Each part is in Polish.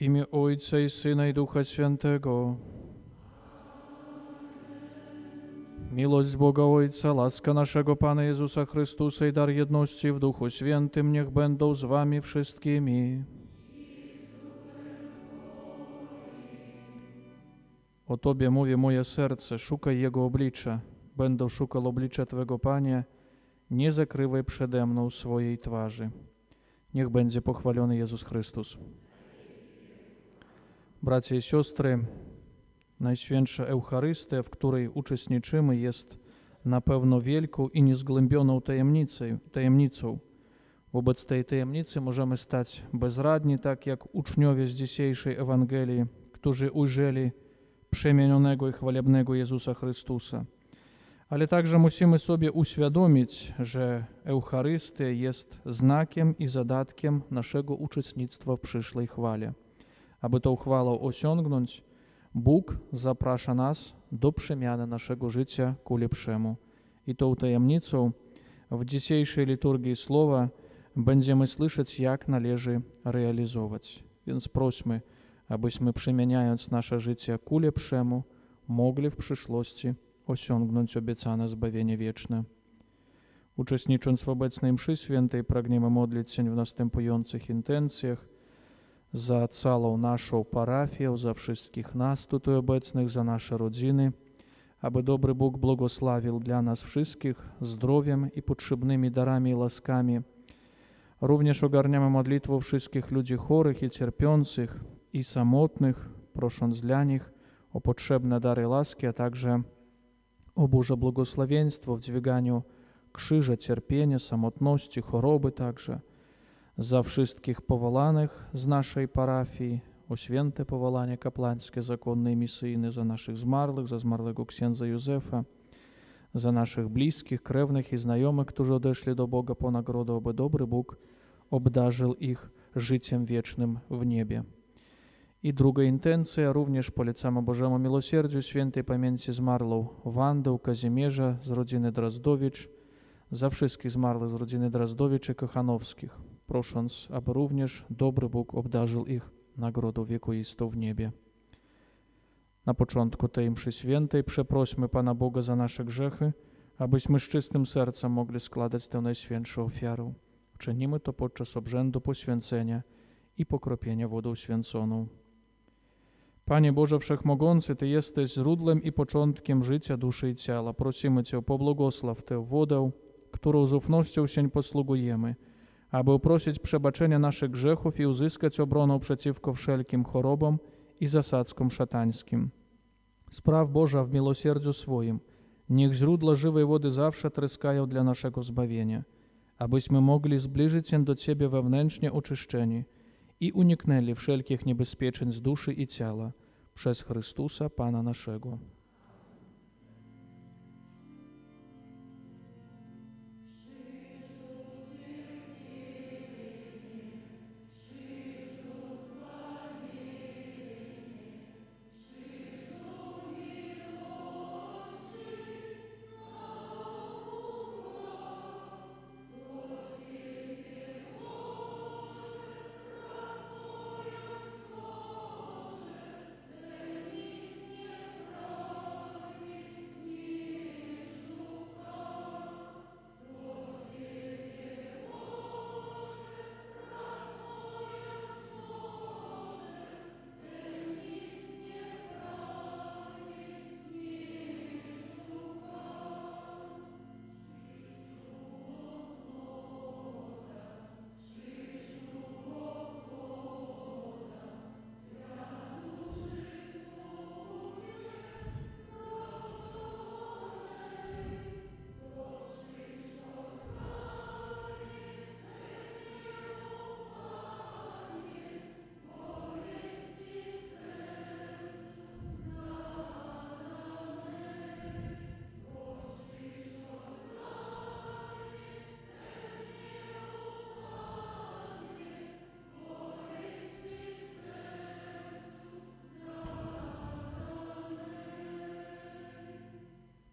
imię Ojca i Syna i Ducha Świętego. Miłość Boga Ojca, łaska naszego Pana Jezusa Chrystusa i dar jedności w Duchu Świętym niech będą z wami wszystkimi. O Tobie mówi moje serce, szukaj Jego oblicza. Będę szukał oblicza Twego, Panie, nie zakrywaj przede mną swojej twarzy. Niech będzie pochwalony Jezus Chrystus. Bracia i siostry, Najświętsza Eucharystia, w której uczestniczymy, jest na pewno wielką i niezgłębioną tajemnicą. Wobec tej tajemnicy możemy stać bezradni, tak jak uczniowie z dzisiejszej Ewangelii, którzy ujrzeli przemienionego i chwalebnego Jezusa Chrystusa. Ale także musimy sobie uświadomić, że Eucharystia jest znakiem i zadatkiem naszego uczestnictwa w przyszłej chwale. Aby tą chwałę osiągnąć, Bóg zaprasza nas do przemiany naszego życia ku lepszemu. I tą tajemnicą w dzisiejszej liturgii Słowa będziemy słyszeć, jak należy realizować. Więc prośmy, abyśmy przemieniając nasze życie ku lepszemu, mogli w przyszłości osiągnąć obiecane zbawienie wieczne. Uczestnicząc w obecnej mszy świętej, pragniemy modlić się w następujących intencjach: za całą naszą parafię, za wszystkich nas tutaj obecnych, za nasze rodziny, aby dobry Bóg błogosławił dla nas wszystkich zdrowiem i potrzebnymi darami i łaskami. Również ogarniamy modlitwą wszystkich ludzi chorych i cierpiących i samotnych, prosząc dla nich o potrzebne dary łaski, a także o Boże błogosławieństwo w dźwiganiu krzyża, cierpienia, samotności, choroby także. Za wszystkich powolanych z naszej parafii, o święte powolanie kapłańskie, zakonne i misyjne, za naszych zmarłych, za zmarłego księdza Józefa, za naszych bliskich, krewnych i znajomych, którzy odeszli do Boga po nagrodę, aby dobry Bóg obdarzył ich życiem wiecznym w niebie. I druga intencja, również polecamy Bożemu miłosierdziu świętej pamięci zmarłą Wandę, Kazimierza z rodziny Drazdowicz, za wszystkich zmarłych z rodziny Drazdowicz i Kochanowskich, prosząc, aby również dobry Bóg obdarzył ich nagrodą wiekuistą w niebie. Na początku tej mszy świętej przeprośmy Pana Boga za nasze grzechy, abyśmy z czystym sercem mogli składać tę najświętszą ofiarę. Czynimy to podczas obrzędu poświęcenia i pokropienia wodą święconą. Panie Boże Wszechmogący, Ty jesteś źródłem i początkiem życia duszy i ciała. Prosimy Cię, pobłogosław tę wodę, którą z ufnością się posługujemy, aby uprosić przebaczenia naszych grzechów i uzyskać obronę przeciwko wszelkim chorobom i zasadzkom szatańskim. Spraw Boża w miłosierdziu swoim, niech źródła żywej wody zawsze tryskają dla naszego zbawienia, abyśmy mogli zbliżyć się do Ciebie wewnętrznie oczyszczeni i uniknęli wszelkich niebezpieczeństw duszy i ciała przez Chrystusa Pana naszego.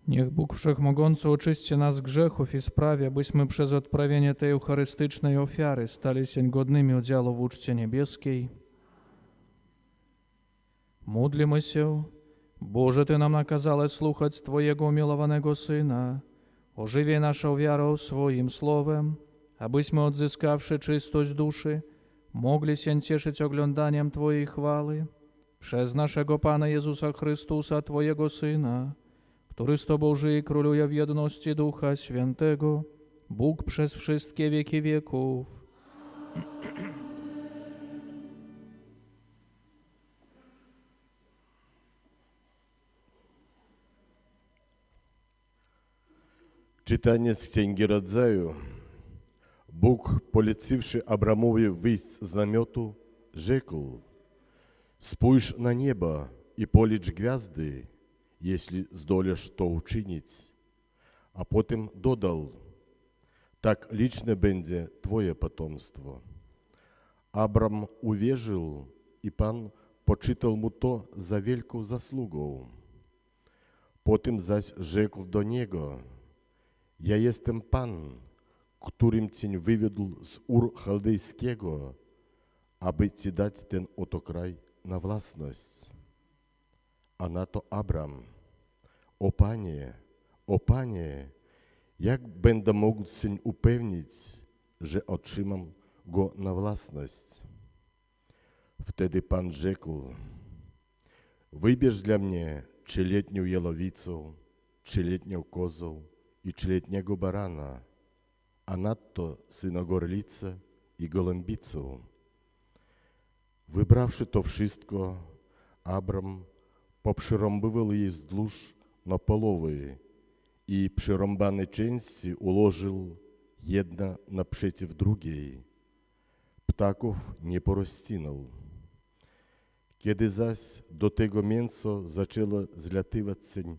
Niech Bóg Wszechmogący oczyści nas z grzechów i sprawi, abyśmy przez odprawienie tej eucharystycznej ofiary stali się godnymi udziału w uczcie niebieskiej. Módlmy się. Boże, Ty nam nakazałeś słuchać Twojego umiłowanego Syna. Ożywiej naszą wiarą swoim słowem, abyśmy odzyskawszy czystość duszy, mogli się cieszyć oglądaniem Twojej chwały przez naszego Pana Jezusa Chrystusa, Twojego Syna, który z Tobą żyje i króluje w jedności Ducha Świętego, Bóg przez wszystkie wieki wieków. Czytanie z Księgi Rodzaju. Bóg, polecywszy Abramowi wyjść z namiotu, rzekł: Spójrz na niebo i policz gwiazdy, jeśli zdolesz to uczynić. A potem dodał: Tak liczne będzie Twoje potomstwo. Abram uwierzył i Pan poczytał mu to za wielką zasługą. Potem zaś rzekł do niego: Ja jestem Pan, którym Cię wywiódł z Ur Chaldejskiego, aby Ci dać ten oto kraj na własność. A na to Abram: O Panie, jak będę mógł się upewnić, że otrzymam go na własność? Wtedy Pan rzekł: Wybierz dla mnie 3-letnią jelowicę, 3-letnią kozę i 3-letniego barana, a nadto synogorlicę i gołębicę. Wybrawszy to wszystko, Abram poprzyrąbywał je wzdłuż na połowy i przyrąbane części ułożył jedna naprzeciw drugiej. Ptaków nie porozcinał. Kiedy zaś do tego mięsa zaczęło zlatywać się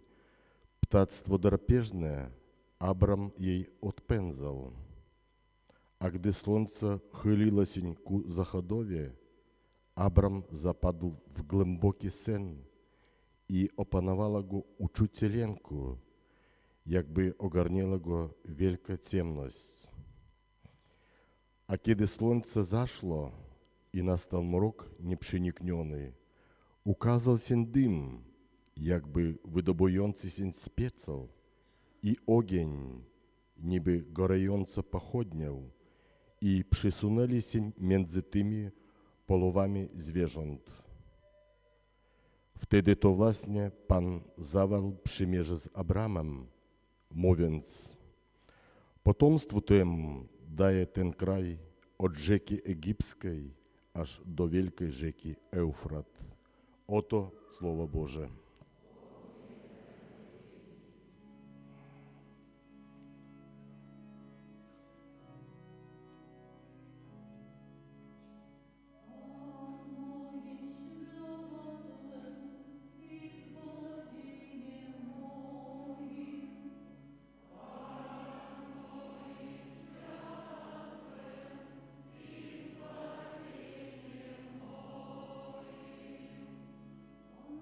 ptactwo drapieżne, Abram jej odpędzał. A gdy słońce chyliło się ku zachodowi, Abram zapadł w głęboki sen i opanowała go uczucie lęku, jakby ogarniała go wielka ciemność. A kiedy słońce zaszło i nastał mrok nieprzenikniony, ukazał się dym, jakby wydobujący się z pieca, i ogień, niby gorąca pochodnią, i przysunęli się między tymi połowami zwierząt. Wtedy to właśnie Pan zawarł przymierze z Abramem, mówiąc: Potomstwu temu daję ten kraj od rzeki egipskiej aż do wielkiej rzeki Eufrat. Oto Słowo Boże.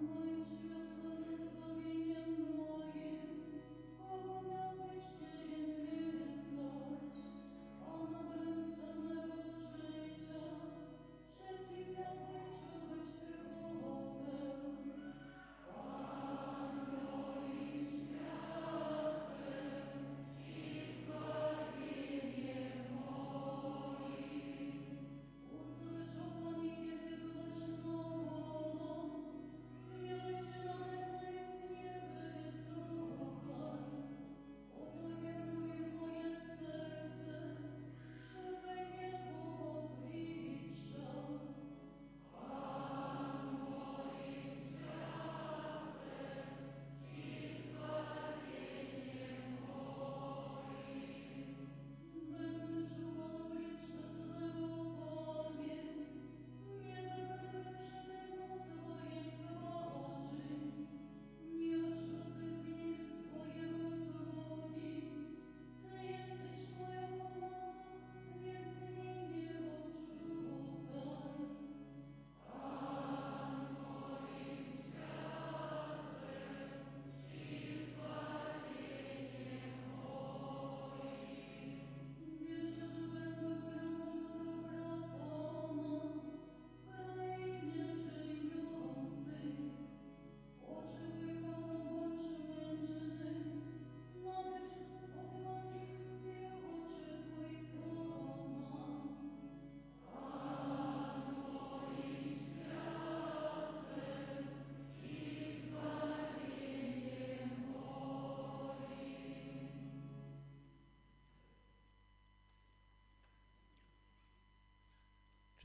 Moim świętym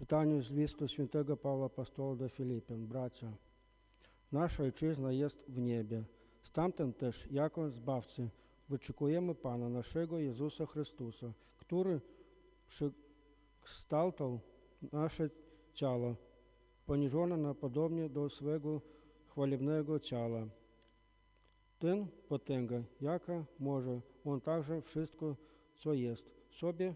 Читання з листу святого Павла Апостола до Филиппян. Браття, наша Ojczyzna jest w niebie. Stamtąd też, jako Zbawcy, wyczekujemy Pana naszego Jezusa Chrystusa, który przekształtał nasze ciało, poniżone napodobnie do swego chwalebnego ciała. Ten potęga, jaka może On także wszystko, co jest, sobie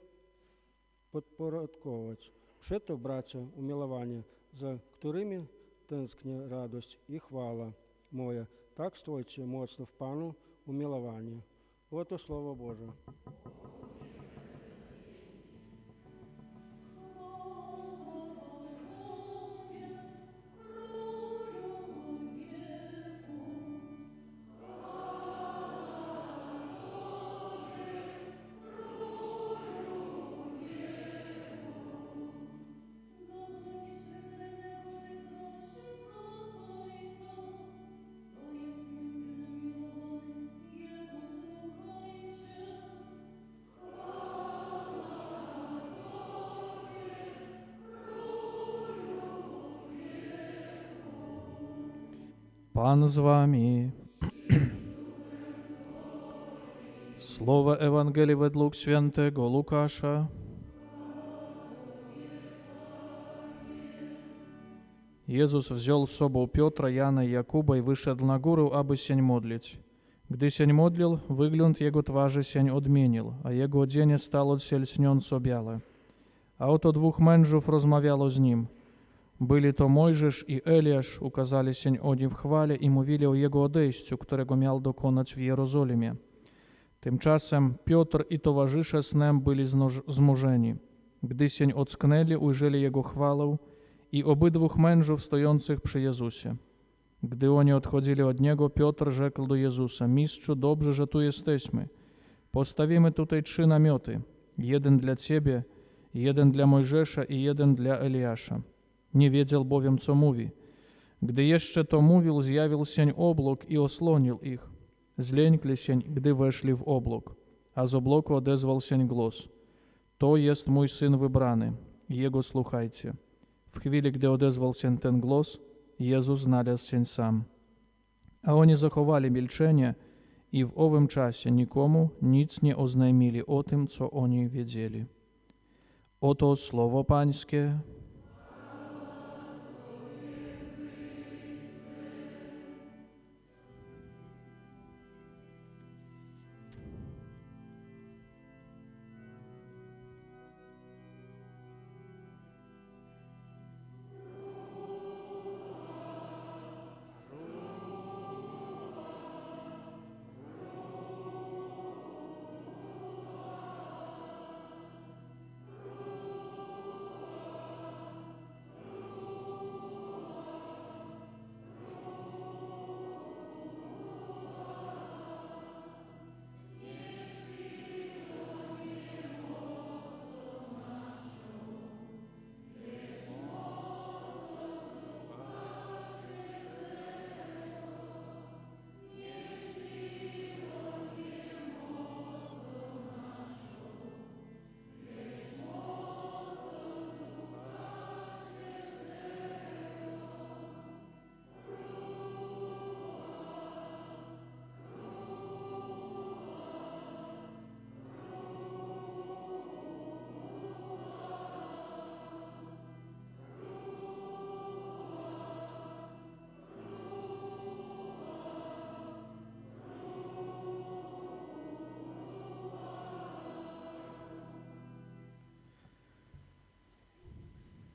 podporządkować. Przeto, bracia umiłowani, za którymi tęsknię radość i chwała moja, tak stójcie mocno w Panu umiłowani. Oto Słowo Boże. Pan z wami. Słowo Ewangelii według świętego Łukasza. Jezus wziął z sobą Piotra, Jana i Jakuba i wyszedł na górę, aby się modlić. Gdy się modlił, wygląd jego twarzy się odmienił, a jego odzienie stało się lśniąco białe. A oto dwóch mężów rozmawiało z nim. Byli to Mojżesz i Eliasz, ukazali się oni w chwale i mówili o jego odejściu, którego miał dokonać w Jerozolimie. Tymczasem Piotr i towarzysze snem byli znużeni. Gdy się ocknęli, ujrzeli jego chwałę i obydwóch mężów stojących przy Jezusie. Gdy oni odchodzili od niego, Piotr rzekł do Jezusa: Mistrzu, dobrze, że tu jesteśmy. Postawimy tutaj 3 namioty, jeden dla Ciebie, jeden dla Mojżesza i jeden dla Eliasza. Nie wiedział bowiem, co mówi. Gdy jeszcze to mówił, zjawił się oblok i osłonił ich. Zlękli się, gdy weszli w oblok, a z obłoku odezwał się głos: To jest mój Syn wybrany, Jego słuchajcie. W chwili, gdy odezwał się ten głos, Jezus znalazł się sam. A oni zachowali milczenie i w owym czasie nikomu nic nie oznajmili o tym, co oni wiedzieli. Oto Słowo Pańskie.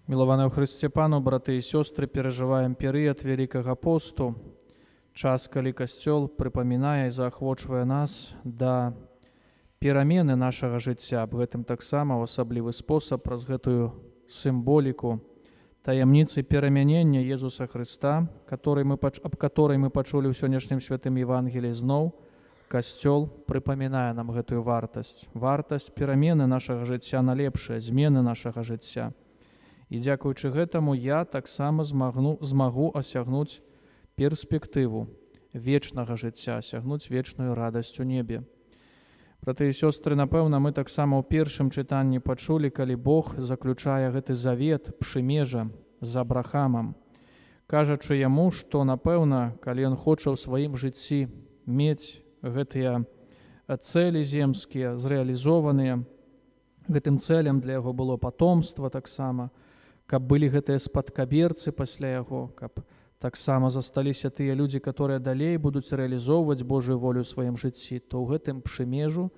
Миловане у Христе Пану, браты и сестры, переживаем период Великого посту, час, коли Костел припоминае і заахвочвае нас да перамены нашага жыцця, аб гэтым таксама ў асаблівы спосаб праз гэтую сімволіку таямніцы перамянення Езуса Христа, аб которой мы пачулі ў сённяшнім святым Евангеліі. Зноў Касцёл прыпамінае нам гэтую вартасць перамены нашага жыцця на лепшае, змены нашага жыцця. І дзякуючы гэтаму я таксама змагу асягнуць перспектыву вечнага жыцця, асягнуць вечную радасць у небе. Браты і сёстры, напэўна, мы таксама ў першым чытанні пачулі, калі Бог заключае гэты завет, прымежа з Абрахамам, кажучы яму, што, напэўна, калі ён хоча ў сваім жыцці мець гэтыя цэлі земскія зрэалізованыя, гэтым цэлям для яго было патомства таксама, каб былі гэтыя спадкаберцы пасля яго, каб таксама засталіся тыя людзі, которые далей будуць рэалізоўваць Божую волю ў сваім жыцці, то ў гэтым прымежу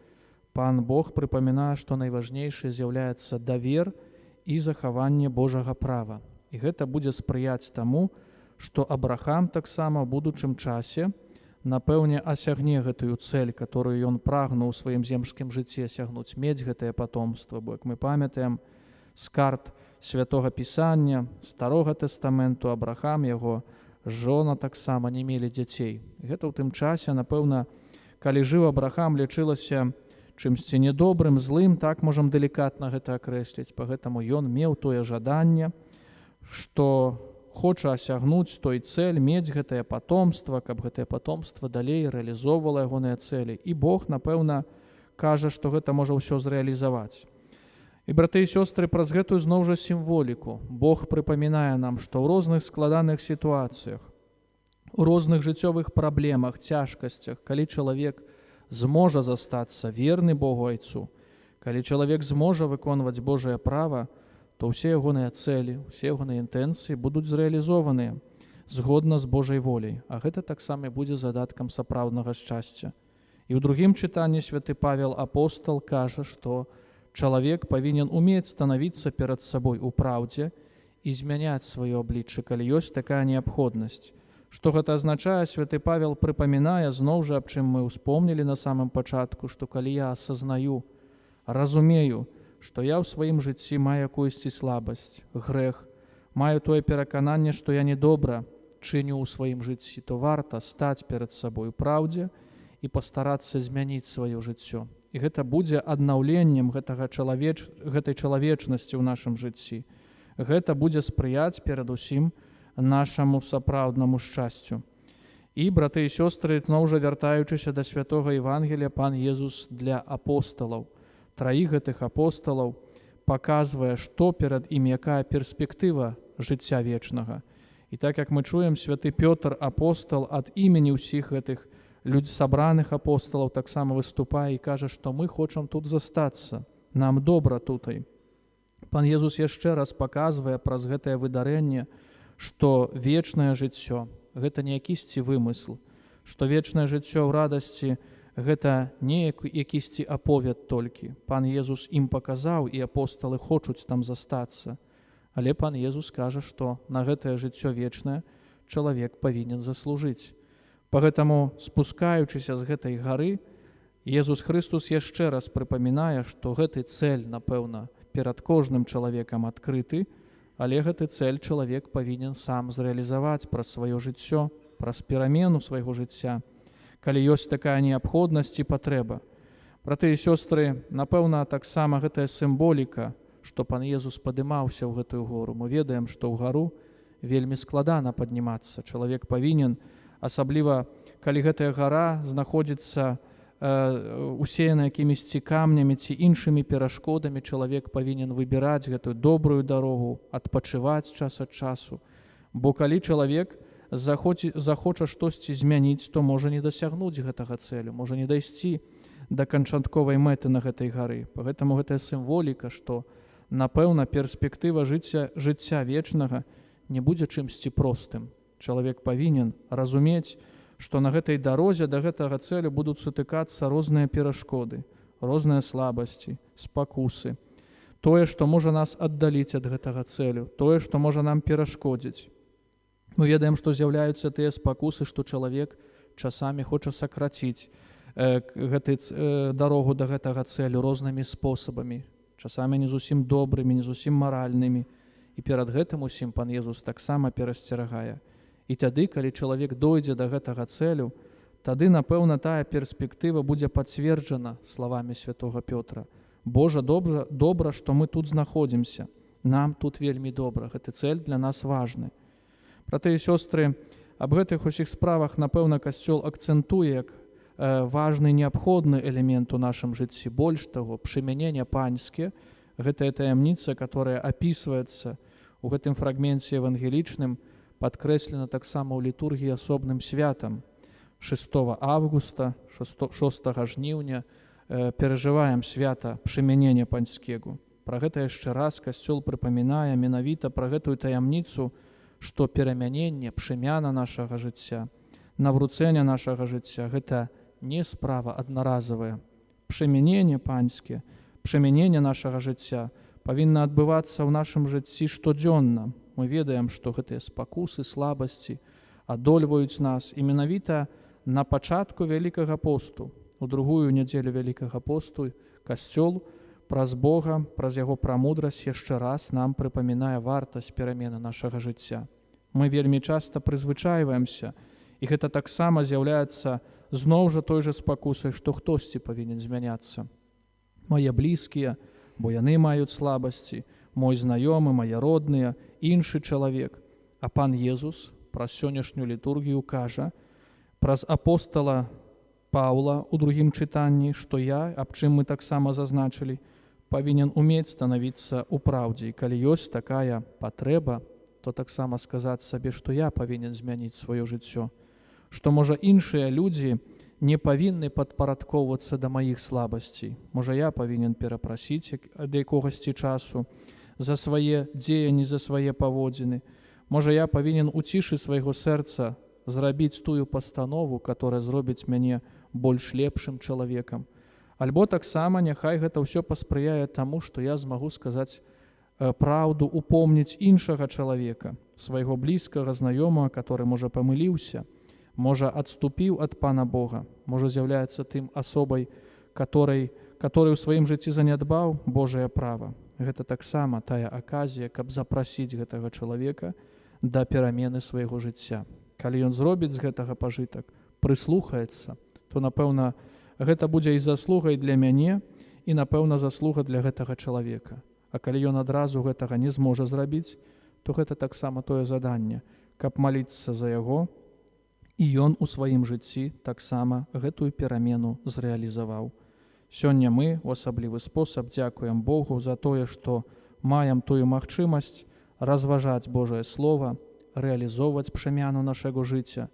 Пан Бог прыпамінае, што найважнейшае з'яўляецца давер і захаванне Божага права. І гэта будзе спрыяць таму, што Абрахам таксама ў будучым часе напэўне асягне гэтую цэль, которую ён прагнуў у сваім земскім жыцці асягнуць, мець гэтае патомства, бо, як мы памятаем, з карт Святога Пісання, Старога Тэстаменту, Абрахам, яго жона таксама не мелі дзяцей. Гэта ў тым часе, напэўна, калі жыў Абрахам, лічылася чымсьці недобрым, злым, так можам далікатна гэта акрэсліць. Пагэтаму ён меў тое жаданне, што хоча асягнуць той цэль, мець гэтае патомства, каб гэтае патомства далей рэалізоўвала ягоныя цэлі. І Бог, напэўна, кажа, што гэта можа ўсё зрэалізаваць. І, браты і сёстры, праз гэтую зноў жа сімволіку Бог прыпамінае нам, што ў розных складаных сітуацыях, у розных жыццёвых праблемах, цяжкасцях, калі чалавек зможа застацца верны Богу айцу, калі чалавек зможа выконваць Божае права, то ўсе ягоныя цэлі, усе ягоныя інтэнцыі будуць зрэалізованыя згодна з Божай воляй, а гэта таксама будзе задаткам сапраўднага шчасця. І ў другім чытанні святы Павел апостал кажа, што чалавек павінен умець станавіцца перад сабой у праўдзе і змяняць сваё аблічча, калі ёсць такая неабходнасць. Што гэта азначае, святы Павел прыпамінае, зноў жа, аб чым мы ўспомнілі на самым пачатку, што калі я асазнаю, разумею, што я ў сваім жыцці маю якуюсьці слабасць, грэх, маю тое перакананне, што я недобра чыню ў сваім жыцці, то варта стаць перад сабой у праўдзе і пастарацца змяніць сваё жыццё. І гэта будзе аднаўленнем гэтай чалавечнасці ў нашым жыцці. Гэта будзе спрыяць перадусім нашаму сапраўднаму шчасцю. І, браты і сёстры, зноў жа вяртаючыся да святога Евангелія, Пан Езус для апосталаў, траіх гэтых апосталаў, паказвае, што перад ім якая перспектыва жыцця вечнага. І так, як мы чуем, святы Пётр, апостал, ад імені ўсіх гэтых сабраных апосталаў таксама выступае і кажа, што мы хочам тут застацца, нам добра тутай. Пан Езус яшчэ раз паказвае праз гэтае выдарэнне, што вечнае жыццё – гэта не якісьці вымысл, што вечнае жыццё ў радасці – гэта не якісьці аповед толькі. Пан Езус ім паказаў, і апосталы хочуць там застацца. Але Пан Езус кажа, што на гэтае жыццё вечнае чалавек павінен заслужыць. Пагэтаму, спускаючыся з гэтай гары, Езус Хрыстус яшчэ раз прыпамінае, што гэты цэль, напэўна, перад кожным чалавекам адкрыты, але гэты цэль чалавек павінен сам зрэалізаваць праз сваё жыццё, праз перамену свайго жыцця, калі ёсць такая неабходнасць і патрэба. Браты і сёстры, напэўна, таксама гэтая сімволіка, што Пан Езус падымаўся ў гэтую гору. Мы ведаем, што ў гару вельмі складана паднімацца. Чалавек павінен, асабліва, калі гэтая гара знаходзіцца усеяна якімісьці камнямі ці іншымі перашкодамі, чалавек павінен выбіраць гэтую добрую дарогу, адпачываць час ад часу. Бо калі чалавек захоча штосьці змяніць, то можа не дасягнуць гэтага цэлю, можа не дайсці да канчатковай мэты на гэтай гары. Пагэтаму гэтая сімволіка, што, напэўна, перспектыва жыцця вечнага не будзе чымсьці простым. Чалавек павінен разумець, што на гэтай дарозе да гэтага цэлю будуць сутыкацца розныя перашкоды, розныя слабасці, спакусы. Тое, што можа нас аддаліць ад гэтага цэлю, тое, што можа нам перашкодзіць. Мы ведаем, што з'яўляюцца тыя спакусы, што чалавек часамі хоча сакраціць дарогу да гэтага цэлю рознымі спосабамі, часамі не зусім добрымі, не зусім маральнымі. І перад гэтым усім Пан Езус таксама перасцерагае. І тады, калі чалавек дойдзе да гэтага цэлю, тады, напэўна, тая перспектыва будзе пацверджана словамі святога Пётра. Божа, добра, што мы тут знаходзімся. Нам тут вельмі добра. Гэты цэль для нас важны. Браты і сёстры, аб гэтых усіх справах, напэўна, Касцёл акцэнтуе, як важны, неабходны элемент у нашым жыцці. Больш таго, прымяненне панскае — гэтая таямніца, которая опісваецца у гэтым фрагменце евангелічным, падкрэслена таксама ў літургіі асобным святам. 6 августа, 6 жніўня перажываем свята прымянення панскегу. Пра гэта яшчэ раз Касцёл прыпамінае менавіта пра гэтую таямніцу, што перамяненне, прымяна нашага жыцця, навруцэнне нашага жыцця — гэта не справа аднаразавая. Прымяненне панскае, прымяненне нашага жыцця павінна адбывацца ў нашым жыцці штодзённа. Мы ведаем, што гэтыя спакусы, слабасці адольваюць нас, і менавіта на пачатку Вялікага посту, у другую нядзелю Вялікага посту, Касцёл праз Бога, праз яго прамудрасць яшчэ раз нам прыпамінае вартасць перамены нашага жыцця. Мы вельмі часта прызвычайваемся, і гэта таксама з'яўляецца зноў жа той жа спакусай, што хтосьці павінен змяняцца. Мае блізкія, бо яны маюць слабасці, мой знаёмы, мае родныя, іншы чалавек. А пан Езус праз сённяшнюю літургію кажа, праз апостала Паўла у другім чытанні, што я, аб чым мы таксама зазначылі, павінен умець станавіцца ў праўдзе. І калі ёсць такая патрэба, то таксама сказаць сабе, што я павінен змяніць сваё жыццё, што, можа, іншыя людзі не павінны падпарадкоўвацца да маіх слабасцей. Можа, я павінен перапрасіць ад якогасьці часу за свае дзеянні, за свае паводзіны. Можа, я павінен у цішы свайго сэрца зрабіць тую пастанову, которая зробіць мяне больш лепшым чалавекам. Альбо таксама няхай гэта ўсё паспрыяе таму, што я змагу сказаць праўду, упомніць іншага чалавека, свайго блізкага знаёмага, который, можа, памыліўся, можа, адступіў ад Пана Бога, можа, з'яўляецца тым асобай, который ў сваім жыцці занядбаў Божае права. Гэта таксама тая аказія, каб запрасіць гэтага чалавека да перамены свайго жыцця. Калі ён зробіць з гэтага пажытак, прыслухаецца, то, напэўна, гэта будзе і заслугай для мяне, і, напэўна, заслуга для гэтага чалавека. А калі ён адразу гэтага не зможа зрабіць, то гэта таксама тое заданне, каб маліцца за яго, і ён у сваім жыцці таксама гэтую перамену зрэалізаваў. Сёння мы у асаблівы спосаб дзякуем Богу за тое, што маем тую магчымасць разважаць Божае Слова, рэалізоўваць прымяну нашага жыцця.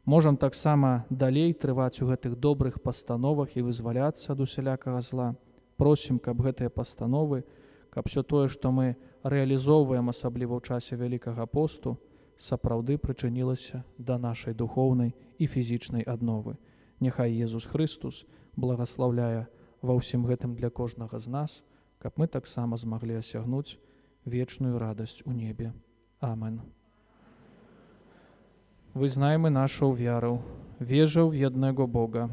Можам таксама далей трываць у гэтых добрых пастановах і вызваляцца ад усялякага зла. Просім, каб гэтыя пастановы, каб все тое, што мы рэалізоўваем, асабліва ў часе Вялікага посту, сапраўды прычынілася да нашай духоўнай і фізічнай адновы. Няхай Езус Христус благаслаўляе ва ўсім гэтым для кожнага з нас, каб мы таксама змаглі асягнуць вечную радасць у небе. Амен. Wyznajmy naszą wiarę, wierzę w jednego Boga.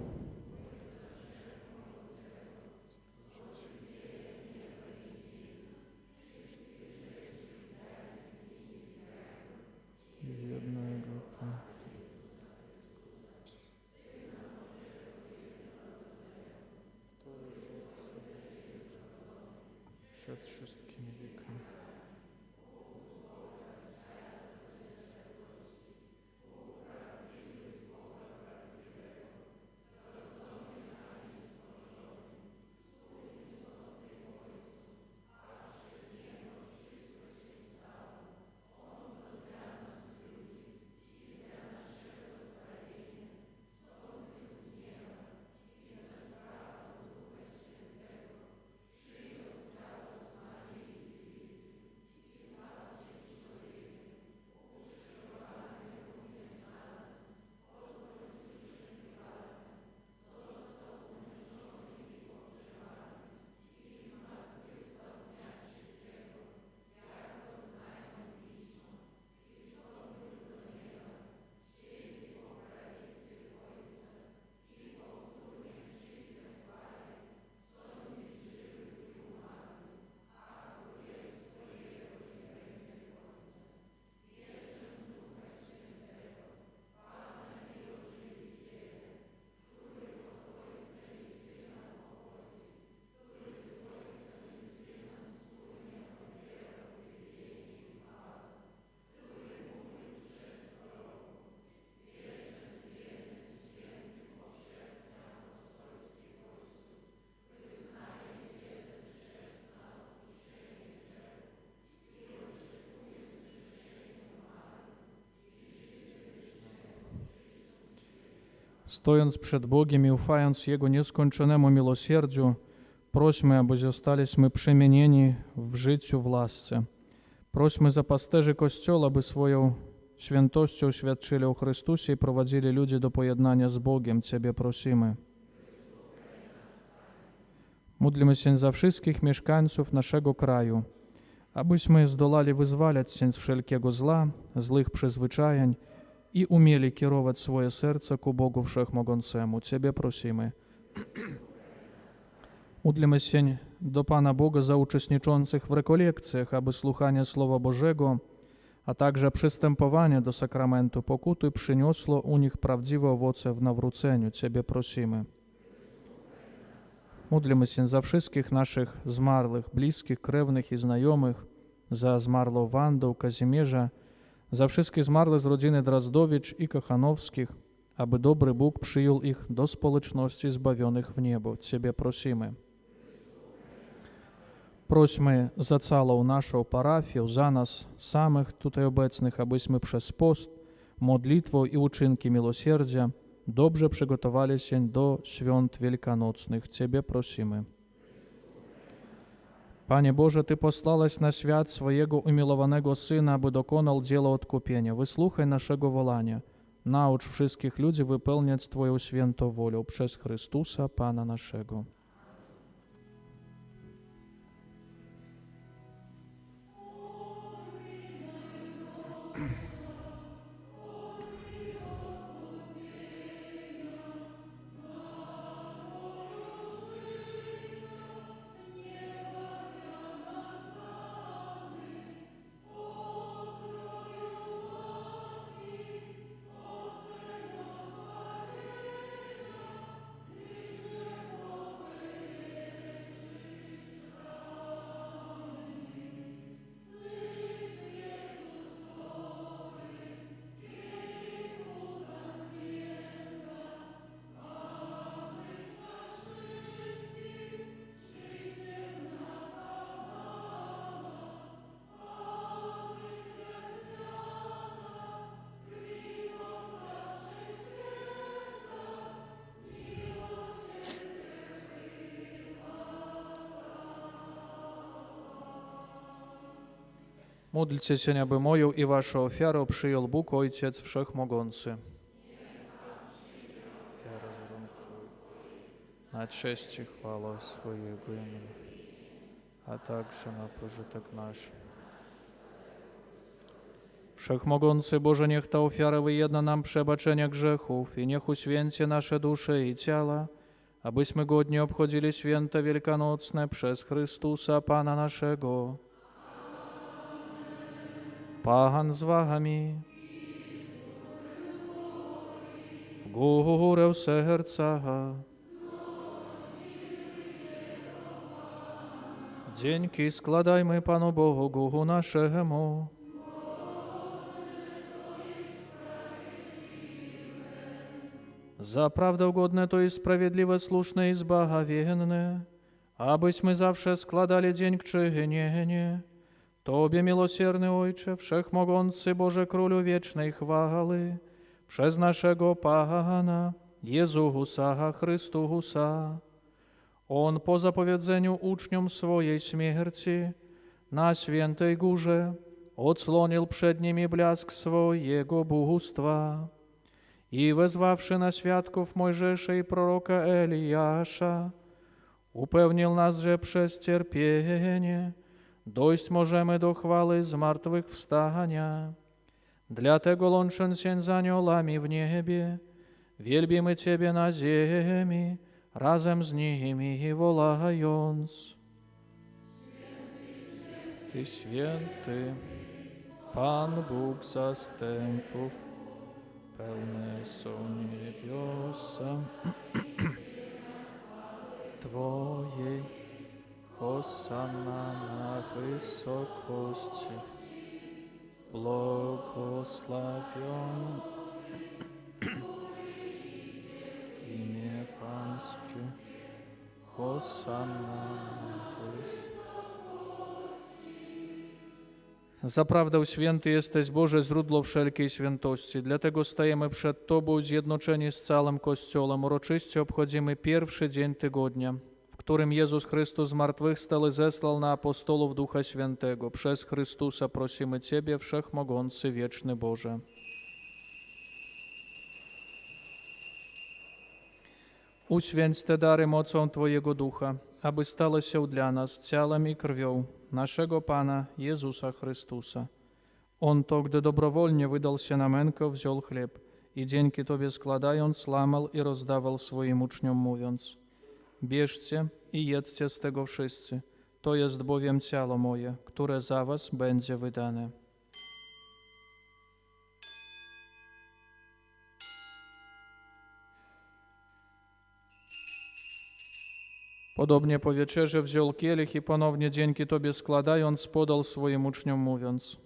Przed wszystkimi wiekami. Stojąc przed Bogiem i ufając Jego nieskończonemu miłosierdziu, prośmy, aby zostaliśmy przemienieni w życiu w łasce. Prośmy za pasterzy Kościoła, aby swoją świętością świadczyli o Chrystusie i prowadzili ludzi do pojednania z Bogiem. Ciebie prosimy. Módlmy się za wszystkich mieszkańców naszego kraju, abyśmy zdolali wyzwalać się z wszelkiego zła, złych przyzwyczajeń i umieli kierować swoje serce ku Bogu Wszechmogącemu. Ciebie prosimy. Módlmy się do Pana Boga za uczestniczących w rekolekcjach, aby słuchanie Słowa Bożego, a także przystępowanie do sakramentu pokuty przyniosło u nich prawdziwe owoce w nawróceniu. Ciebie prosimy. Módlmy się za wszystkich naszych zmarłych, bliskich, krewnych i znajomych, za zmarłą Wandę, Kazimierza, za wszystkich zmarłych z rodziny Drazdowicz i Kochanowskich, aby dobry Bóg przyjął ich do społeczności zbawionych w niebo. Ciebie prosimy. Prośmy za całą naszą parafię, za nas samych tutaj obecnych, abyśmy przez post, modlitwę i uczynki miłosierdzia dobrze przygotowali się do świąt wielkanocnych. Ciebie prosimy. Panie Boże, Ty posłałeś na świat swojego umiłowanego Syna, aby dokonał dzieła odkupienia. Wysłuchaj naszego wołania. Naucz wszystkich ludzi wypełniać Twoją świętą wolę przez Chrystusa, Pana naszego. Módlcie się, aby moją i waszą ofiarę przyjął Bóg, Ojciec Wszechmogący. Ofiara za rąk Twoich, na cześć i chwałę swojego imienia, a także na pożytek nasz. Wszechmogący Boże, niech ta ofiara wyjedna nam przebaczenia grzechów i niech uświęci nasze dusze i ciała, abyśmy godnie obchodzili święta wielkanocne przez Chrystusa, Pana naszego. Pan z wami. W górę serca. Dzięki składajmy Panu Bogu naszemu. Za prawdę godne to i sprawiedliwe, słuszne i zbawienne, abyśmy zawsze składali dziękczynienie Tobie, miłosierny Ojcze, Wszechmogący Boże Królu wiecznej chwały, przez naszego Pana Jezusa Chrystusa. On po zapowiedzeniu uczniom swojej śmierci na świętej górze odsłonił przed nimi blask swojego bóstwa i wezwawszy na świadków Mojżesza i proroka Eliasza, upewnił nas, że przez cierpienie dojść możemy do chwały zmartwychwstania. Dlatego, łącząc się z aniołami w niebie, wielbimy Ciebie na ziemi, razem z nimi wołając: Ty święty, Pan Bóg zastępów, pełne są niebiosa Twojej. Hosanna na wysokości, błogosławiony imię Pańskie. Hosanna na wysokości. Zaprawdę święty jesteś Boże, źródło wszelkiej świętości. Dlatego stajemy przed Tobą zjednoczeni z całym Kościołem. Uroczyście obchodzimy pierwszy dzień tygodnia, w którym Jezus Chrystus zmartwychwstał zesłał na apostolów Ducha Świętego. Przez Chrystusa prosimy Ciebie, Wszechmogący, Wieczny Boże. Uświęć te dary mocą Twojego Ducha, aby stały się dla nas ciałem i krwią naszego Pana Jezusa Chrystusa. On to, gdy dobrowolnie wydał się na mękę, wziął chleb i dzięki Tobie składając, łamał i rozdawał swoim uczniom, mówiąc: bierzcie i jedzcie z tego wszyscy, to jest bowiem ciało moje, które za was będzie wydane. Podobnie po wieczerzy wziął kielich i ponownie dzięki Tobie składając, podał swoim uczniom, mówiąc: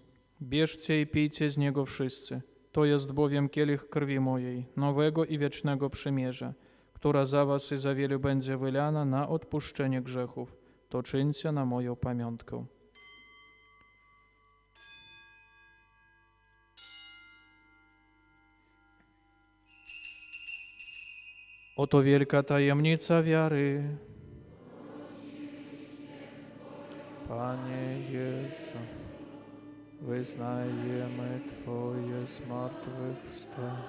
bierzcie i pijcie z niego wszyscy, to jest bowiem kielich krwi mojej, nowego i wiecznego przymierza, która za was i za wielu będzie wylana na odpuszczenie grzechów. To czyńcie na moją pamiątkę. Oto wielka tajemnica wiary. Panie Jezu, wyznajemy Twoje zmartwychwstanie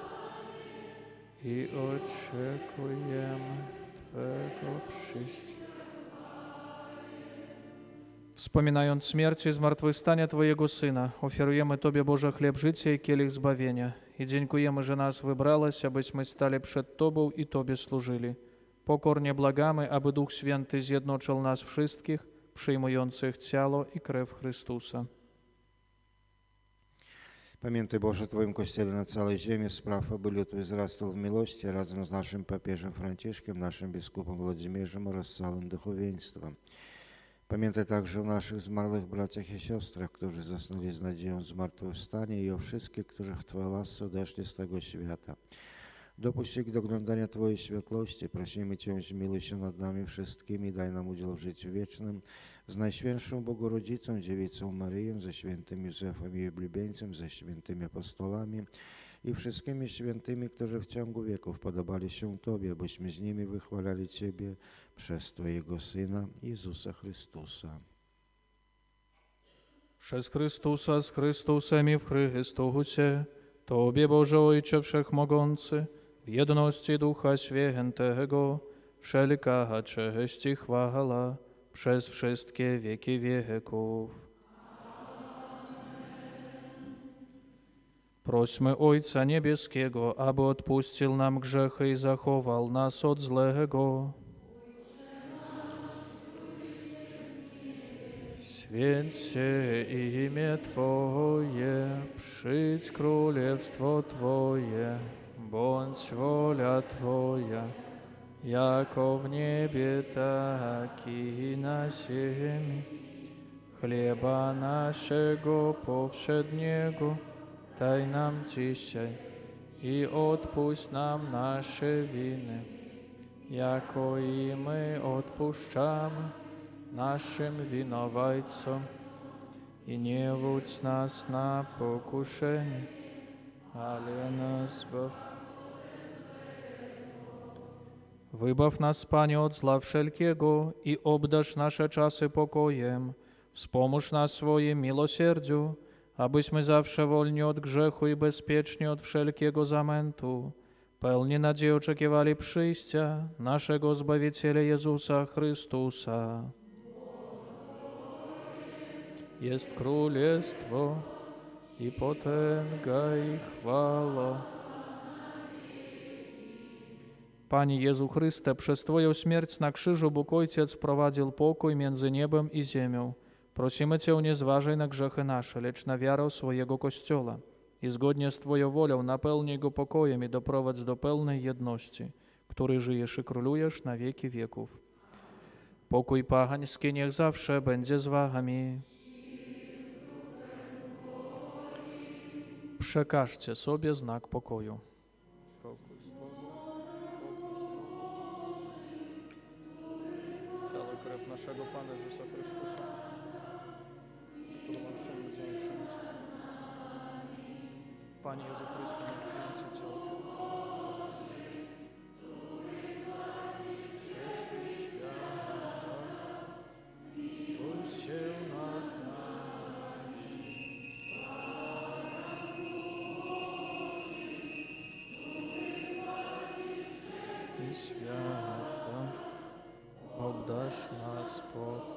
i oczekujemy Twego przyjścia. Wspominając śmierć i zmartwychwstanie Twojego Syna, ofiarujemy Tobie, Boże, chleb życia i kielich zbawienia i dziękujemy, że nas wybrałeś, abyśmy stali przed Tobą i Tobie służyli. Pokornie błagamy, aby Duch Święty zjednoczył nas wszystkich, przyjmujących ciało i krew Chrystusa. Pamiętaj, Boże, Twoim Kościele na całej ziemi, spraw, aby lud wzrastał w miłości razem z naszym papieżem Franciszkiem, naszym biskupem Włodzimierzem oraz całym duchowieństwem. Pamiętaj także o naszych zmarłych braciach i siostrach, którzy zasnęli z nadzieją zmartwychwstania i o wszystkich, którzy w Twojej łasce odeszli z tego świata. Dopuść ich do oglądania Twojej światłości. Prosimy Cię, zmiłuj się nad nami wszystkimi, daj nam udział w życiu wiecznym z Najświętszą Bogorodzicą, Dziewicą Maryją, ze świętym Józefem i oblubieńcem, ze świętymi apostolami i wszystkimi świętymi, którzy w ciągu wieków podobali się Tobie, abyśmy z nimi wychwalali Ciebie przez Twojego Syna, Jezusa Chrystusa. Przez Chrystusa, z Chrystusem i w Chrystusie, Tobie, Boże Ojcze Wszechmogący, w jedności Ducha Świętego, wszelka cześć i chwała przez wszystkie wieki wieków. Prośmy Ojca Niebieskiego, aby odpuścił nam grzechy i zachował nas od złego. Święć się imię Twoje, przyjdź królestwo Twoje, bądź wola Twoja, jako w niebie, tak i na ziemi. Chleba naszego powszedniego daj nam dzisiaj i odpuść nam nasze winy, jako i my odpuszczamy naszym winowajcom. I nie wódź nas na pokuszenie, ale nas zbaw. Wybaw nas, Panie, od zła wszelkiego i obdarz nasze czasy pokojem. Wspomóż nas swoim miłosierdziu, abyśmy zawsze wolni od grzechu i bezpieczni od wszelkiego zamętu, pełni nadziei oczekiwali przyjścia naszego Zbawiciela Jezusa Chrystusa. Jest królestwo i potęga i chwała. Panie Jezu Chryste, przez Twoją śmierć na krzyżu Bóg Ojciec wprowadził pokój między niebem i ziemią. Prosimy Cię, nie zważaj na grzechy nasze, lecz na wiarę swojego Kościoła i zgodnie z Twoją wolą napełnij go pokojem i doprowadź do pełnej jedności, który żyjesz i królujesz na wieki wieków. Pokój pachański niech zawsze będzie z Wami. Przekażcie sobie znak pokoju. Cała krew naszego Pana Jezusa Chrystusa. który naszym wdzięcznym. Panie Jezu Chryste, nie przyjęcie całych i świata, obdasz nas spokój.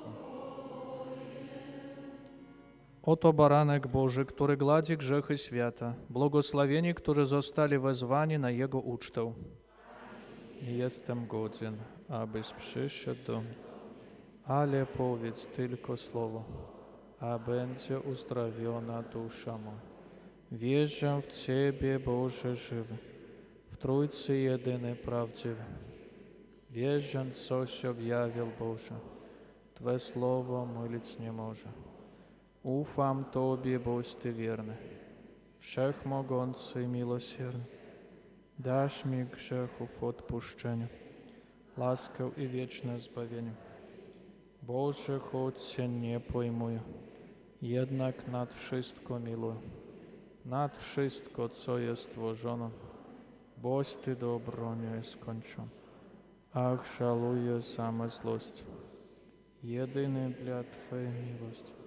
Oto baranek Boży, który gładzi grzechy świata. Błogosławieni, którzy zostali wezwani na Jego ucztę. Nie jestem godzien, abyś przyszedł do mnie, ale powiedz tylko słowo, a będzie uzdrowiona dusza moja. Wierzę w Ciebie, Boże żywy, w Trójcy jedyny prawdziwy. Wierzę, coś objawił Boże, Twe słowo mylić nie może. Ufam Tobie, boś Ty wierny, wszechmogący i miłosierny. Dasz mi grzechów odpuszczenie, laskę i wieczne zbawienie. Boże, choć się nie pojmuję, jednak nad wszystko miluję, nad wszystko, co jest stworzone, boś Ty dobro nie skończony. Ach, żaluję same złość, jedyny dla Twojej miłości.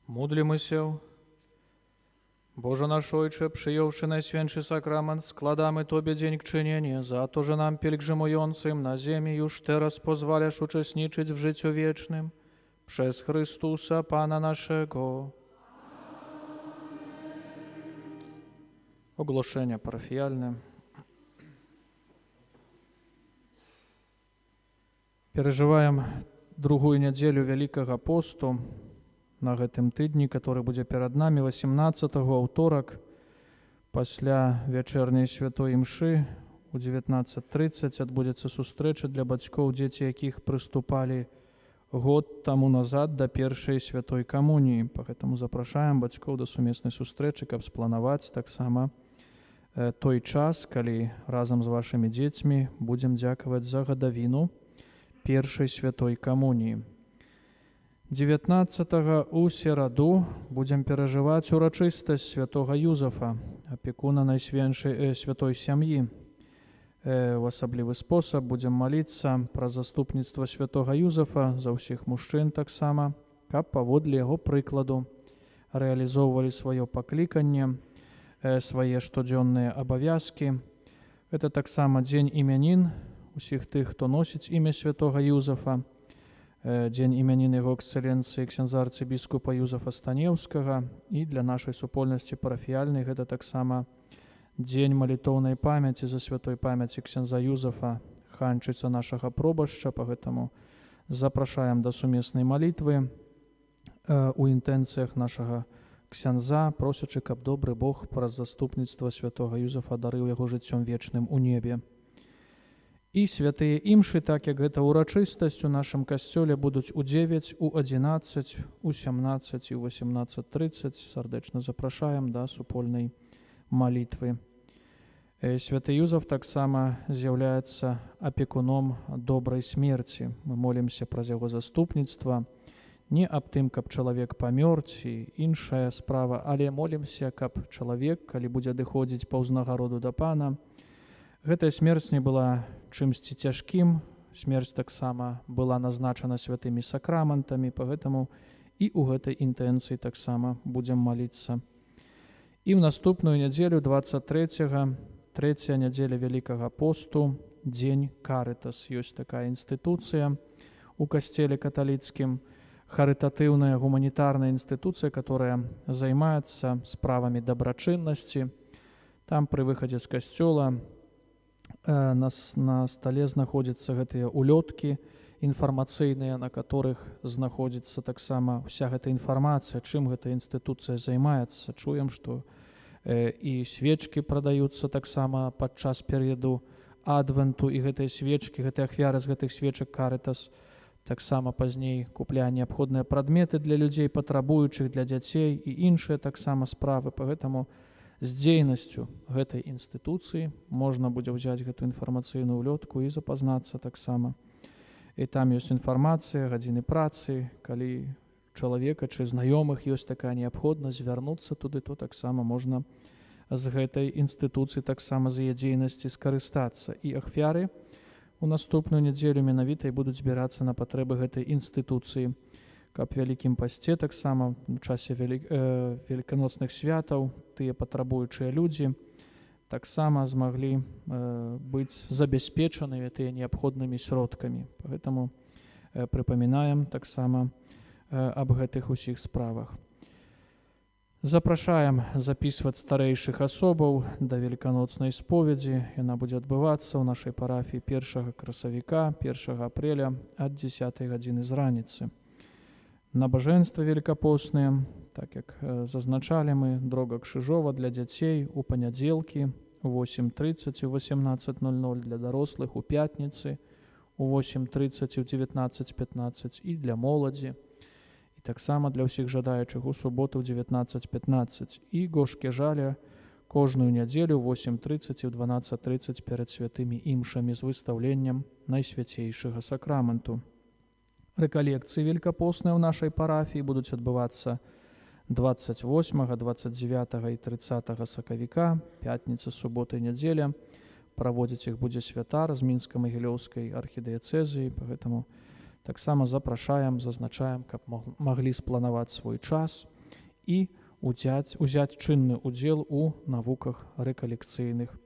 Módlmy Boże nasz Ojcze, przyjąwszy Najświętszy Sakrament, składamy Tobie dziękczynienie za to, że nam, pielgrzymującym na ziemi, już teraz pozwalasz uczestniczyć w życiu wiecznym przez Chrystusa, Pana naszego. Ogłoszenia parafialne. Перажываем другую нядзелю Вялікага посту на гэтым тыдні, который будзе перад намі 18-го аўторак пасля вячэрняй святой імшы у 19:30 адбудзецца сустрэча для бацькоў, дзеці якіх прыступалі год таму назад да першай святой камуніі. Пагэтаму запрашаем бацькоў да сумеснай сустрэчы, каб спланаваць таксама той час, калі разам з вашымі дзецьмі будзем дзякаваць за гадавіну першай святой камуніі. 19 у сераду будзем перажываць урачыстасць святога Юзафа, апекуна Найсвятшай святой сям'і. В асаблівы спосаб будзем маліцца пра заступніцтва святога Юзафа за ўсіх мужчын таксама, каб паводле яго прыкладу рэалізоўвалі сваё пакліканне, свае штодзённыя абавязкі. Гэта таксама дзень імянін усіх тых, хто носіць імя святога Юзафа, дзень імянін яго эксцэленцыі ксяндза арцыбіскупа Юзафа Станеўскага, і для нашай супольнасці парафіяльнай гэта таксама дзень малітоўнай памяці за святой памяці ксяндза Юзафа, ханчыца нашага пробашча. Пагэтаму запрашаем да сумеснай малітвы у інтэнцыях нашага ксяндза, просячы, каб добры Бог праз заступніцтва святога Юзафа дарыў яго жыццём вечным у небе. І святыя імшы, так як гэта урачыстасць у нашым касцёле, будуць у 9, у 11, у 17 і у 18:30. Сардэчна запрашаем да супольнай малітвы. Святы Юзаф таксама з'яўляецца апекуном добрай смерці. Мы молімся праз яго заступніцтва не аб тым, каб чалавек памёр ці іншая справа, але молімся, каб чалавек, калі будзе адыходзіць па ўзнагароду да Пана, гэтая смерць не была чымсьці цяжкім, смерць таксама была назначана святымі сакраментамі, пагэтаму і ў гэтай інтэнцыі таксама будзем маліцца. І ў наступную нядзелю 23-го, трэцяя нядзеля Вялікага посту, дзень Карытас. Ёсць такая інстытуцыя у касцеле каталіцкім, харытатыўная гуманітарная інстытуцыя, которая займаецца справамі дабрачыннасці. Там пры выхадзе з касцёла на стале знаходзяцца гэтыя улёткі інфармацыйныя, на которых знаходзіцца таксама вся гэта інфармацыя, чым гэта інстытуцыя займаецца. Чуем, што і свечкі прадаюцца таксама падчас перыяду адвенту, і гэтыя свечкі, гэтыя ахвяры з гэтых свечак Карытас таксама пазней купляе неабходныя прадметы для людзей патрабуючых, для дзяцей і іншыя таксама справы. Пагэтаму з дзейнасцю гэтай інстытуцыі можна будзе ўзяць гэту інфармацыйную ўлётку і запазнацца таксама. І там ёсць інфармацыя, гадзіны працы, калі чалавека чи знаёмых ёсць такая неабходнасць звярнуцца туды, то таксама можна з гэтай інстытуцыі таксама з яе дзейнасці скарыстацца. І ахвяры у наступную нядзелю менавіта і будуць збірацца на патрэбы гэтай інстытуцыі, каб вялікім пасце таксама у часе великаноцных святаў тыя патрабуючыя людзі таксама змаглі быць забяспечаныя тыя неабходнымі сродкамі. Поэтому прыпамінаем таксама аб гэтых усіх справах. Запрашаем запісваць старэйшых асобаў да великаноцнай споведзі. Яна будзе адбывацца ў нашай парафіі 1 красавіка, 1 апреля ад 10 гадзіны з раніцы. Набажэнствы великапостныя, так як зазначалі мы, дрога крыжова для дзяцей у панядзелкі у 8:30 у 18:00, для дарослых у пятніцы у 8:30 у 19:15 і для моладзі. І таксама для ўсіх жадаючых у суботу ў 19:15. І гошкі жаля кожную нядзелю у 8:30 і ў 12:30 перад святымі імшамі з выстаўленнем Найсвяцейшага сакраменту. Рэкалекцыі великапостныя ў нашай парафіі будуць адбывацца 28, 29 і 30 сакавіка, пятніца, субота і нядзеля. Праводзіць іх будзе святар з Мінска-Магілёўскай архідыяцэзіі, поэтому таксама запрашаем, зазначаем, каб маглі спланаваць свой час і узяць чынны удзел у навуках рэкалекцыйных.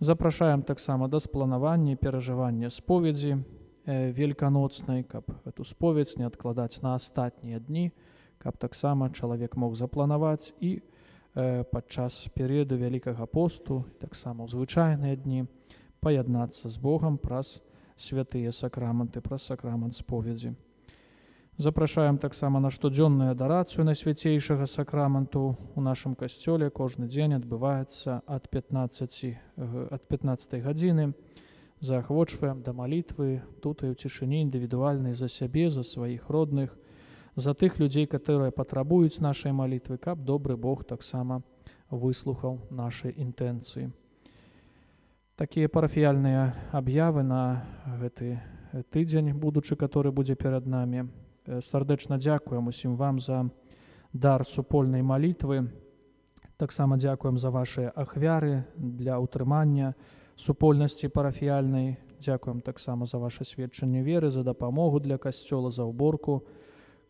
Запрашаем таксама да спланавання і перажывання споведзі великаноцнай, каб эту споведь не адкладаць на астатнія дні, каб таксама чалавек мог запланаваць і падчас перыяду Вялікага посту, таксама ў звычайныя дні, паяднацца з Богам праз святыя сакраманты, праз сакрамант споведзі. Запрашаем таксама на штодзённую адарацыю Найсвяцейшага сакраманту. У нашым касцёле кожны дзень адбываецца ад 15 гадзіны. Заахвочваем да малітвы тут і ў цішыні індывідуальнай за сябе, за сваіх родных, за тых людзей, которые патрабуюць нашай малітвы, каб добры Бог таксама выслухаў нашы інтэнцыі. Такія парафіяльныя аб'явы на гэты тыдзень будучы, который будзе перад намі. Сардэчна дзякуем усім вам за дар супольнай малітвы. Таксама дзякуем за вашыя ахвяры для ўтрымання супольнасці парафіяльнай. Дзякуем таксама за ваше сведчанне веры, за дапамогу для касцёла, за ўборку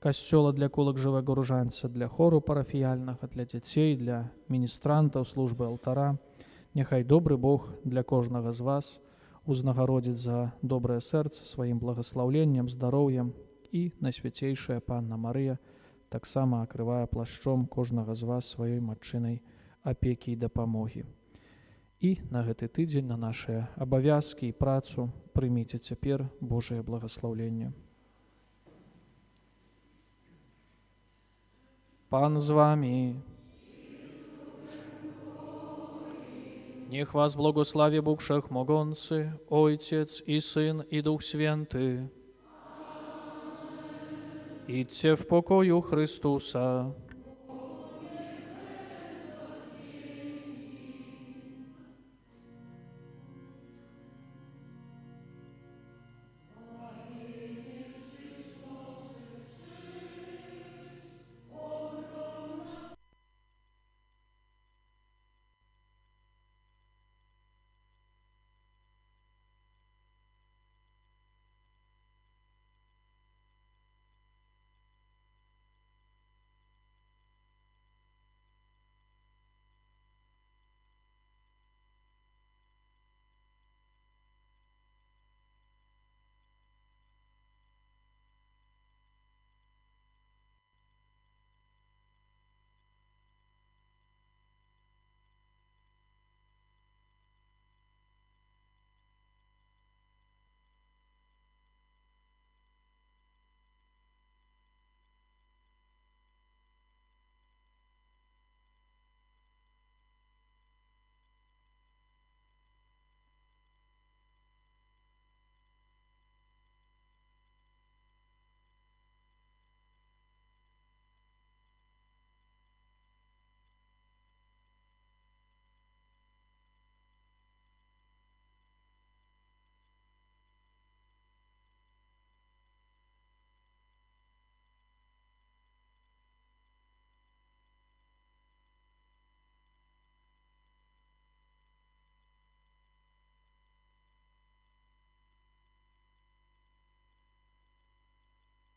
касцёла для колак жывага ружанца, для хору парафіяльнага, для дзяцей, для міністрантаў, службы алтара. Няхай добры Бог для кожнага з вас узнагародзіць за добрае сэрца сваім благаслаўленнем, здароўем, і Найсвяцейшая Панна Марыя таксама акрывае плашчом кожнага з вас сваёй матчынай апекі і дапамогі. І на гэты тыдзень, на нашыя абавязкі і працу прыміце цяпер Божае благаслаўленне. Пан з вами. Niech was błogosławi Bóg Wszechmogący, Ojciec i Syn i Duch Święty. Idźcie w pokoju Chrystusa.